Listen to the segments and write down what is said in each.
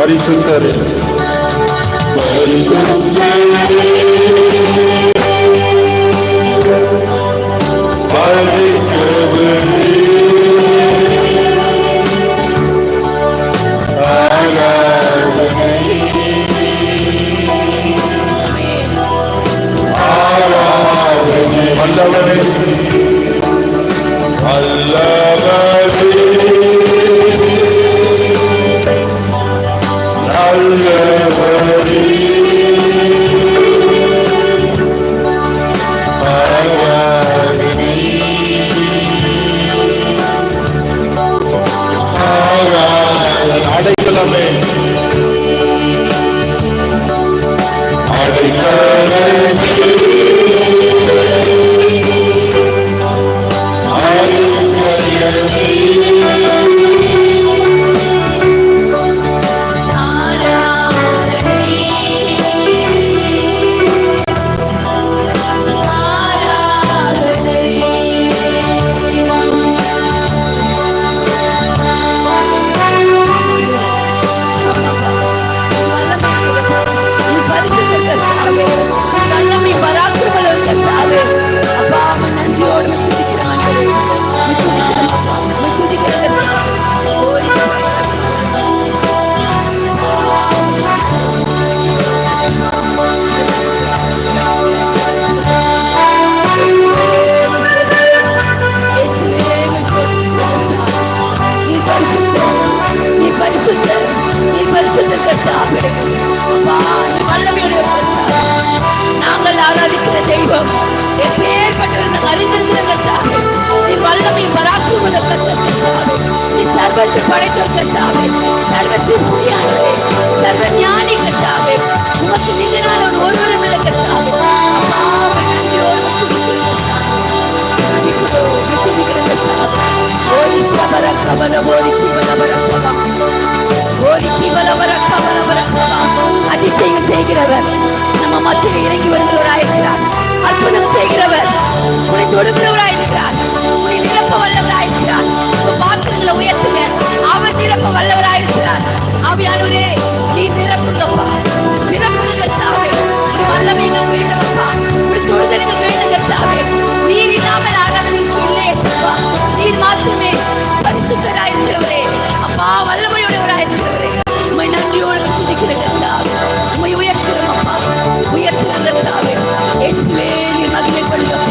பரிசுத்தரே வல்லவரே அடைக்கலமே நாங்கள் ஆராதிக்கிற தெய்வம் எப்பேற்பட்ட அறிந்திருக்கிற கர்த்தாவே, நீ வல்லமை பராக்கிரமமுள்ள கர்த்தாவே, நீ சர்வத்தை படைத்தோர் கர்த்தாவே, சர்வ சிருஷ்டியானவரே, சர்வ ஞானி கர்த்தாவே, உமக்கு நிகரான ஒருவரும் இல்லை கர்த்தாவே. அதிசயம் செய்கிறவர், நம்ம மத்தியில் இறங்கி வருகிறவராயிருக்கிறார். அற்புதம் செய்கிறவர், உன்னை தொடுகிறவராயிருக்கிறார். உன்னை நிரப்ப வல்லவராயிருக்கிறார். பாத்திரங்களை உயர்த்துங்க, அவர் நிரப்ப வல்லவராயிருக்கிறார். ஆவியானவரே, நீ நிரப்புங்கப்பா, நிரப்புங்கத்தாவே. வல்லமைகள் வேண்டும்ப்பா, தொடுதல்கள் வேண்டுங்கத்தாவே. நீர் இல்லாமல் ஆராதனைக்கு இல்லையே சொல்வா. நீர் மாத்திரமே பரிசுத்தராயிருக்கிறவரே, அப்பா வல்லமையுடையவராயிருக்கிறவரே, உம்மை நன்றியோடு துதிக்கிற கர்த்தாவே, உம்மை உயர்த்துகிறோம் அப்பா, உயர்த்துகிற கர்த்தாவே. இயேசுவே, நீர் மகிமைப்படுகிறோம்,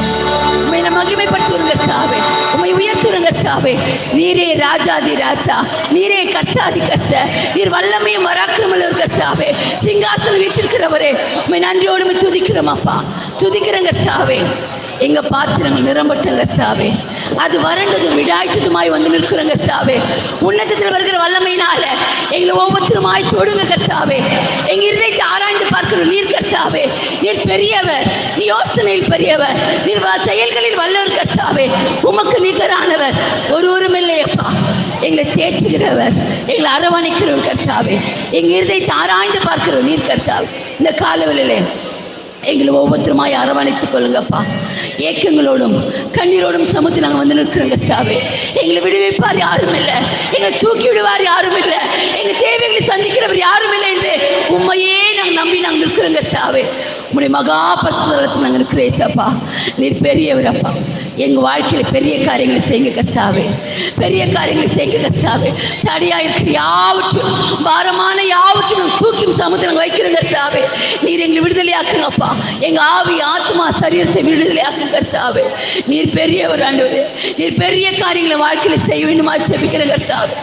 உம்மை நான் மகிமைப்படுத்துகிற கர்த்தாவே, உம்மை உயர்த்துகிற கர்த்தாவே. நீரே ராஜாதி ராஜா, நீரே கர்த்தாதி கர்த்தர், நீர் வல்லமையும் பராக்கிரமமுள்ள கர்த்தாவே, சிங்காசனம் வீற்றிருக்கிறவரே, உம்மை நன்றியோடு துதிக்கிறோம் அப்பா, துதிக்கிற கர்த்தாவே. எங்க பாத்திரங்கள் நிரம்பட்டும் கர்த்தாவே, அது வறண்டதும் விடாய்த்ததுமாய் வந்து நிற்கிற கர்த்தாவே. உன்னதத்தில் வருகிற வல்லமையினால எங்களை ஒவ்வொருத்தருமாய் தொடுங்க கர்த்தாவே. எங்க இருதயத்தை ஆராய்ந்து பார்க்கிற நீர் கர்த்தாவே, நீர் பெரியவர், நீ யோசனையில் பெரியவர், நீர் செயல்களில் வல்லவர் கர்த்தாவே. உமக்கு நிகரானவர் ஒருவரும் இல்லையப்பா. எங்களை தேற்றுகிறவர், எங்களை அரவணைக்கிறவர் கர்த்தாவே. எங்க இருதயத்தை ஆராய்ந்து பார்க்கிற நீர் கர்த்தாவே. இந்த காலவெளியிலே எங்களை ஒவ்வொருத்தருமாய் அரவணைத்துக் கொள்ளுங்கப்பா. ஏக்கங்களோடும் கண்ணீரோடும் சமூகத்தில் நாங்கள் வந்து நிற்கிறோம் கர்த்தாவே. எங்களை விடுவிப்பார் யாரும் இல்லை, எங்களை தூக்கி விடுவார் யாரும் இல்லை, எங்கள் தேவைகளை சந்திக்கிறவர் யாரும் இல்லை என்று உண்மையே நாங்கள் நம்பி நாங்கள் நிற்கிறோம் கர்த்தாவே. உங்களுடைய மகா பரிசுத்தத்தில் நாங்கள் இருக்கிறேசப்பா. நீர் பெரியவரப்பா. எங்கள் வாழ்க்கையில் பெரிய காரியங்களை செய்யுங்க கர்த்தாவே, பெரிய காரியங்களை செய்யுங்க கர்த்தாவே. தடையாக இருக்கிற யாவற்றையும், பாரமான யாவற்றையும் தூக்கியும் சமுத்திரம் வைக்கிற கர்த்தாவே. நீர் எங்களை விடுதலையாக்குங்கப்பா. எங்கள் ஆவி ஆத்மா சரீரத்தை விடுதலையாக்குங்க கர்த்தாவே. நீர் பெரியவர் ஆண்டவரே, நீர் பெரிய காரியங்களை வாழ்க்கையில் செய்ய வேண்டுமா ஜெபிக்கிற கர்த்தாவே.